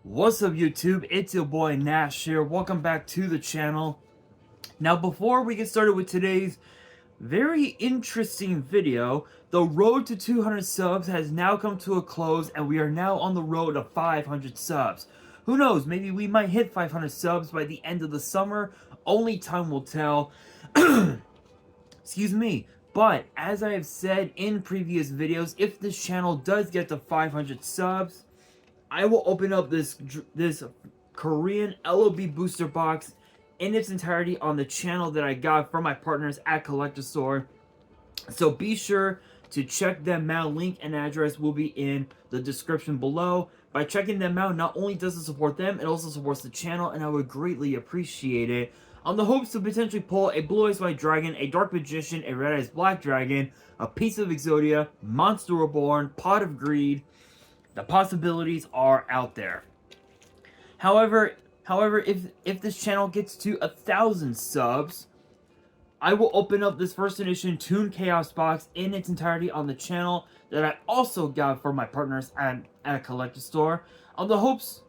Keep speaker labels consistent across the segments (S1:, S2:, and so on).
S1: What's up YouTube, it's your boy Nash here, welcome back to the channel. Now before we get started with today's very interesting video, the road to 200 subs has now come to a close and we are now on the road to 500 subs. Who knows, maybe we might hit 500 subs by the end of the summer, only time will tell. Excuse me. But as I have said in previous videos, if this channel does get to 500 subs, I will open up this Korean LOB booster box in its entirety on the channel that I got from my partners at Collector Store. So be sure to check them out. Link and address will be in the description below. By checking them out, not only does it support them, it also supports the channel, and I would greatly appreciate it. On the hopes to potentially pull a Blue Eyes White Dragon, a Dark Magician, a Red Eyes Black Dragon, a Piece of Exodia, Monster Reborn, Pot of Greed. The possibilities are out there. However, if this channel gets to 1,000 subs, I will open up this first edition Toon Chaos box in its entirety on the channel that I also got from my partners at a Collector Store, on the hopes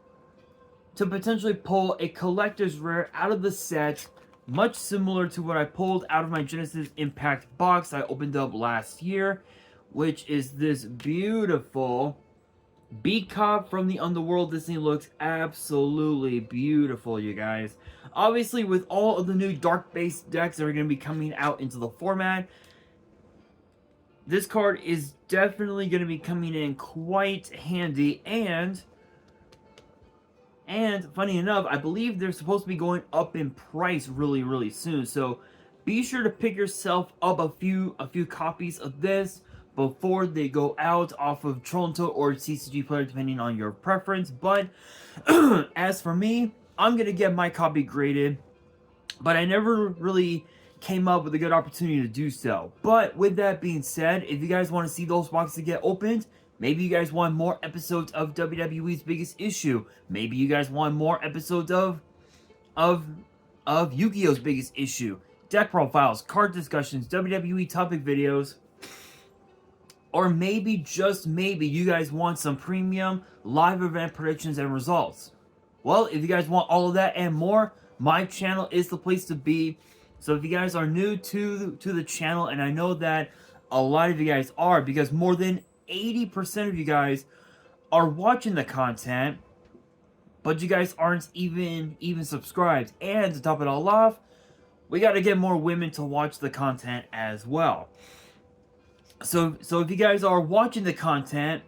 S1: to potentially pull a collector's rare out of the set, much similar to what I pulled out of my Genesis Impact box I opened up last year, which is this beautiful Beat Cop from the Underworld. This thing looks absolutely beautiful, you guys. Obviously, with all of the new dark-based decks that are going to be coming out into the format, this card is definitely going to be coming in quite handy, and funny enough, I believe they're supposed to be going up in price really soon. So be sure to pick yourself up a few copies of this before they go out off of Toronto or CCG Player, depending on your preference. But as for me, I'm gonna get my copy graded, but I never really came up with a good opportunity to do so. But with that being said, if you guys want to see those boxes get opened, maybe you guys want more episodes of WWE's Biggest Issue, maybe you guys want more episodes of Yu-Gi-Oh's Biggest Issue, deck profiles, card discussions, WWE topic videos, or maybe, just maybe, you guys want some premium live event predictions and results. Well, if you guys want all of that and more, my channel is the place to be. So if you guys are new to the channel, and I know that a lot of you guys are, because more than 80% of you guys are watching the content, but you guys aren't even subscribed. And to top it all off, we got to get more women to watch the content as well. So if you guys are watching the content,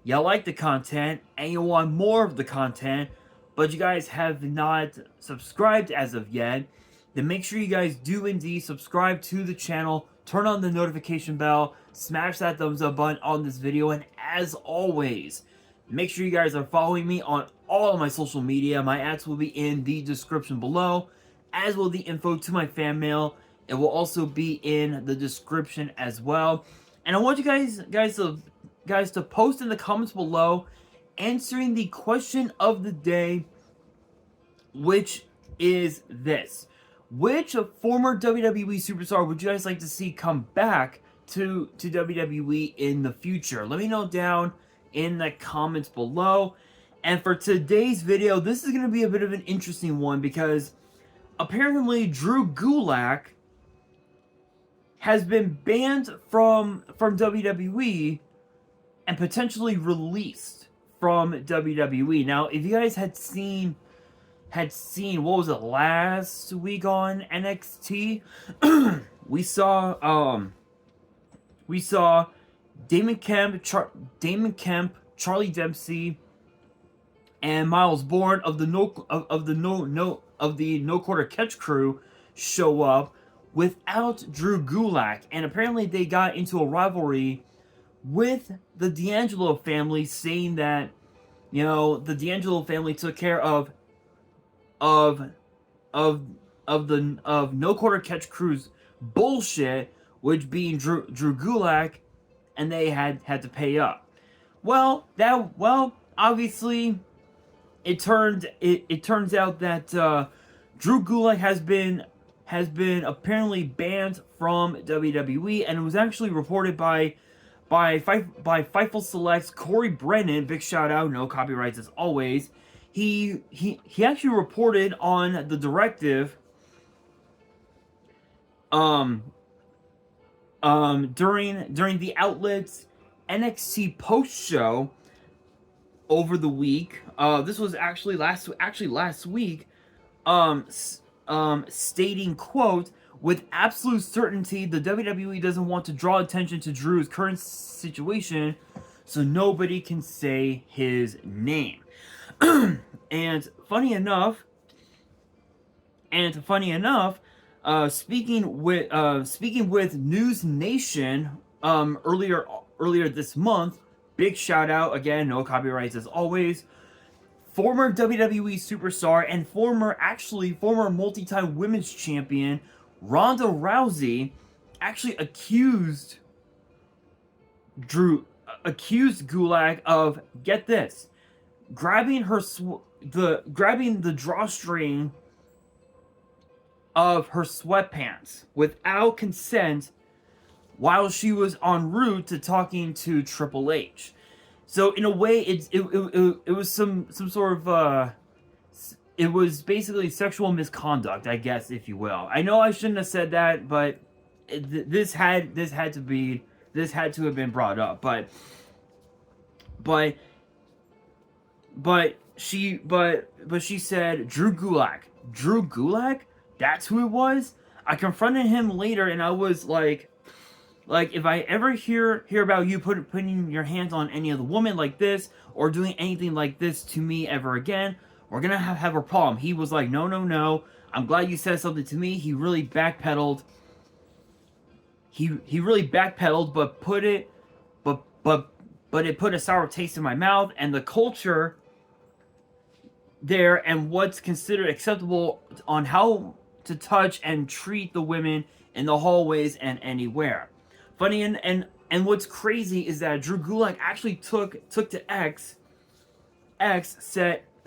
S1: you like the content, and you want more of the content, but you guys have not subscribed as of yet, then make sure you guys do indeed subscribe to the channel, turn on the notification bell, smash that thumbs up button on this video, and as always, make sure you guys are following me on all of my social media. My ads will be in the description below, as will the info to my fan mail. It will also be in the description as well. And I want you guys to post in the comments below answering the question of the day, which is this: which former WWE superstar would you guys like to see come back to WWE in the future? Let me know down in the comments below. And for today's video, this is going to be a bit of an interesting one, because apparently Drew Gulak has been banned from WWE and potentially released from WWE. Now, if you guys had seen what was it, last week on NXT, we saw Damon Kemp, Charlie Dempsey, and Miles Bourne of the No Quarter Catch crew show up without Drew Gulak, and apparently they got into a rivalry with the D'Angelo family, saying that, you know, the D'Angelo family took care of No Quarter Catch crew's bullshit, which being Drew Gulak, and they had to pay up. Well, obviously, it turns out that Drew Gulak has been apparently banned from WWE, and it was actually reported by Fightful Select's Corey Brennan, big shout out, no copyrights as always. he actually reported on the directive during the outlet's NXT post show over the week. This was actually last week. Stating, quote, with absolute certainty, the WWE doesn't want to draw attention to Drew's current situation, so nobody can say his name. And funny enough, speaking with News Nation earlier this month, big shout out again, no copyrights as always. Former WWE superstar and former multi-time women's champion Ronda Rousey actually accused Gulak of, get this, grabbing the drawstring of her sweatpants without consent while she was en route to talking to Triple H. So in a way, it was some sort of it was basically sexual misconduct, I guess, if you will. I know I shouldn't have said that, but this had to have been brought up. But she said Drew Gulak, that's who it was. I confronted him later, and I was like, if I ever hear about you putting your hands on any other woman like this, or doing anything like this to me ever again, we're gonna have a problem. He was like, no. I'm glad you said something to me. He really backpedaled. He really backpedaled, but it put a sour taste in my mouth, and the culture there and what's considered acceptable on how to touch and treat the women in the hallways and anywhere. Funny, and what's crazy is that Drew Gulak actually took to X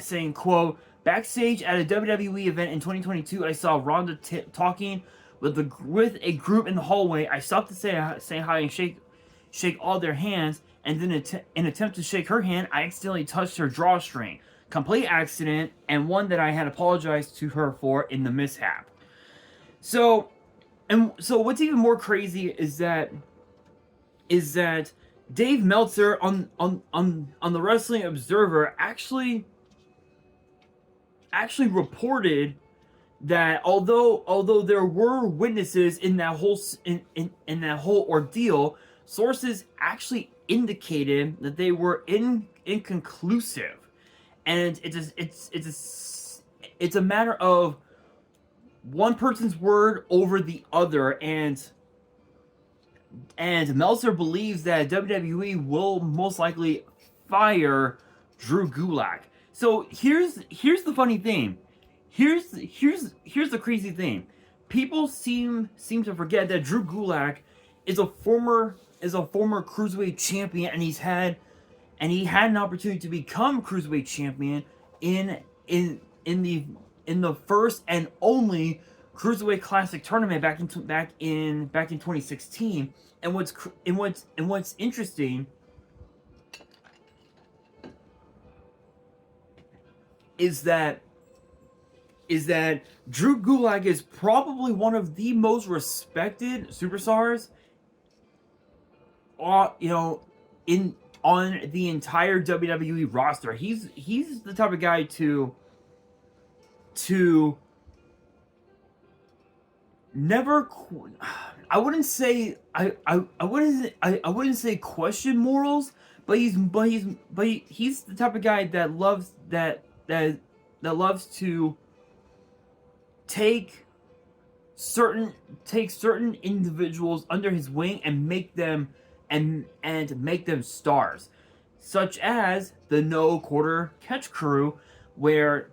S1: saying, quote, backstage at a WWE event in 2022, I saw Ronda talking with a group in the hallway. I stopped to say hi and shake all their hands, and then in attempt to shake her hand, I accidentally touched her drawstring. Complete accident, and one that I had apologized to her for in the mishap. So what's even more crazy is that Dave Meltzer on the Wrestling Observer actually reported that although there were witnesses in that whole ordeal, sources actually indicated that they were inconclusive, and it's a matter of one person's word over the other, and Meltzer believes that WWE will most likely fire Drew Gulak. So here's the funny thing. Here's the crazy thing. People seem to forget that Drew Gulak is a former cruiserweight champion, and he had an opportunity to become cruiserweight champion in the first and only Cruiserweight Classic tournament back in 2016. And what's interesting is that Drew Gulak is probably one of the most respected superstars on the entire WWE roster. He's the type of guy to never, I wouldn't say question morals, but he's the type of guy that loves to take certain individuals under his wing and make them stars, such as the No Quarter Catch Crew, where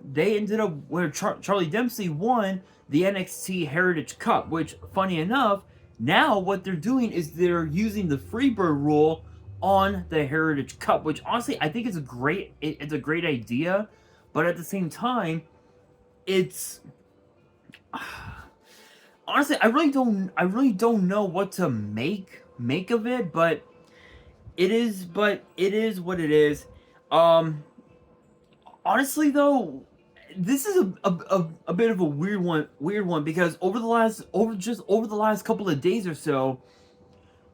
S1: Charlie Dempsey won the NXT Heritage Cup, which, funny enough, now what they're doing is they're using the Freebird rule on the Heritage Cup, which honestly I think it's a great idea, but at the same time, it's honestly I really don't know what to make of it, but it is what it is. Honestly, though, this is a bit of a weird one because over the last couple of days or so,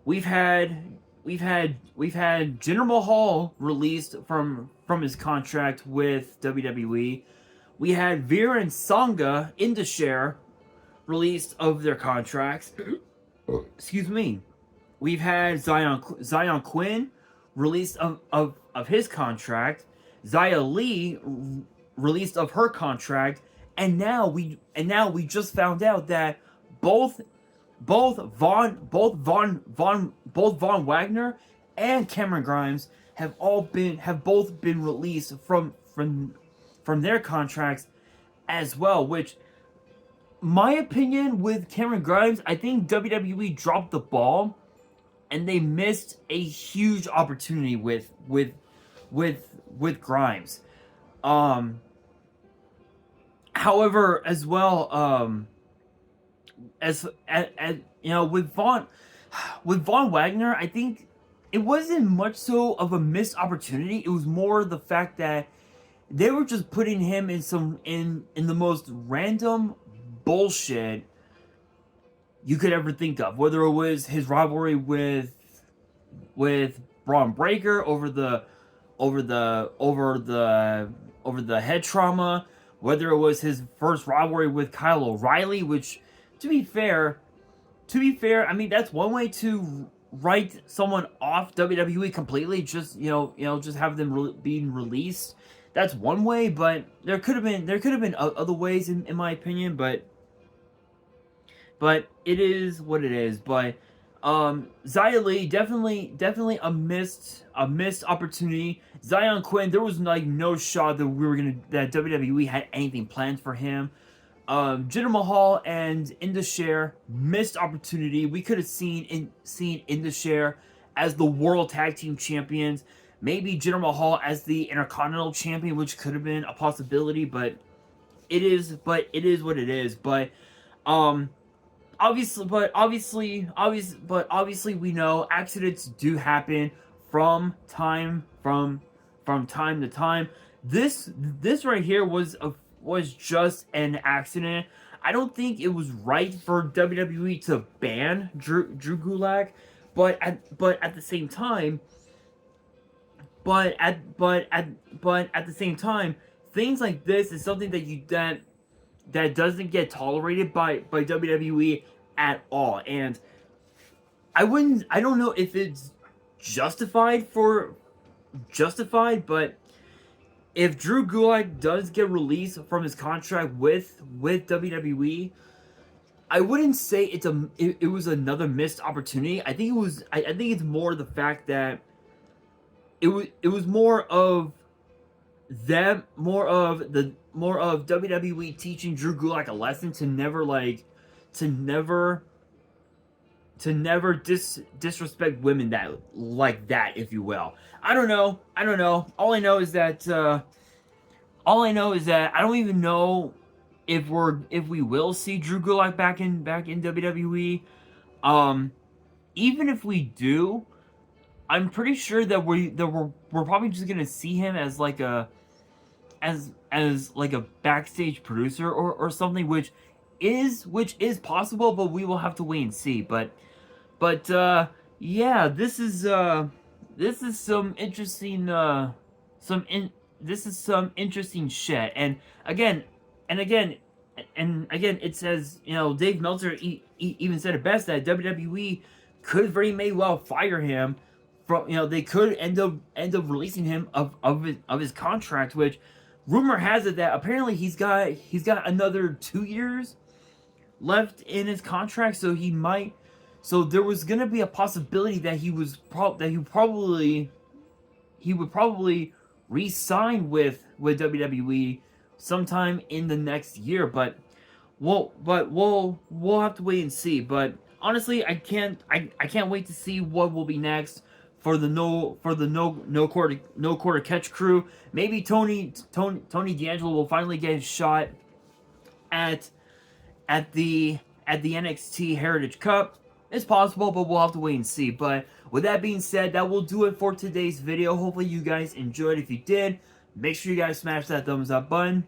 S1: we've had we've had Jinder Mahal released from his contract with WWE. We had Veer and Sangha in the share released of their contracts. Excuse me. We've had Zion Quinn released of his contract. Xia Li released of her contract, and now we just found out that both Von Wagner and Cameron Grimes have both been released from their contracts as well. Which, my opinion with Cameron Grimes, I think WWE dropped the ball and they missed a huge opportunity with Grimes. However, as well, as you know, with Von Wagner, I think it wasn't much so of a missed opportunity. It was more the fact that they were just putting him in the most random bullshit you could ever think of. Whether it was his rivalry with Braun Breaker over the head trauma, whether it was his first rivalry with Kyle O'Reilly, which, to be fair, I mean, that's one way to write someone off WWE completely. Just just have them being released. That's one way, but there could have been other ways, in my opinion. But it is what it is. But Xia Li, definitely a missed opportunity. Zion Quinn, there was like no shot that WWE had anything planned for him. Jinder Mahal and Indus missed opportunity. We could have seen Indus as the World Tag Team Champions. Maybe Jinder Mahal as the Intercontinental Champion, which could have been a possibility. But it is what it is. But obviously, we know accidents do happen from time to time. This right here was just an accident. I don't think it was right for WWE to ban Drew Gulak, but at the same time, things like this is something that doesn't get tolerated by WWE at all. And I don't know if it's justified, but if Drew Gulak does get released from his contract with WWE, I wouldn't say it was another missed opportunity. I think it's more the fact that it was more of WWE teaching Drew Gulak a lesson to never disrespect women that, if you will. I don't know. All I know is that I don't even know if we will see Drew Gulak back in WWE. Even if we do, I'm pretty sure that we're probably just gonna see him as like a backstage producer or something, which is possible, but we will have to wait and see. But yeah, this is some interesting shit. And again, it says, Dave Meltzer even said it best, that WWE could very may well fire him from, they could end up releasing him of his contract, which rumor has it that apparently he's got another 2 years left in his contract, so there was gonna be a possibility that he would probably re-sign with WWE sometime in the next year. But we'll have to wait and see. But honestly, I can't wait to see what will be next for the no quarter catch crew. Maybe Tony D'Angelo will finally get his shot at the NXT Heritage Cup. It's possible, but we'll have to wait and see. But with that being said, that will do it for today's video. Hopefully you guys enjoyed. If you did, Make sure you guys smash that thumbs up button.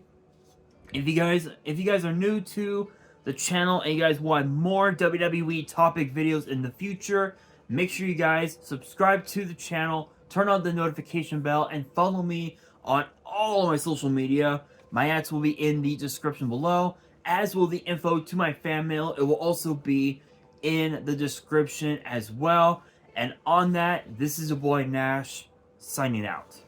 S1: If you guys are new to the channel and you guys want more WWE topic videos in the future, make sure you guys subscribe to the channel, turn on the notification bell, and follow me on all of my social media. My ads will be in the description below, as will the info to my fan mail. It will also be in the description as well. And on that, this is your boy Nash, signing out.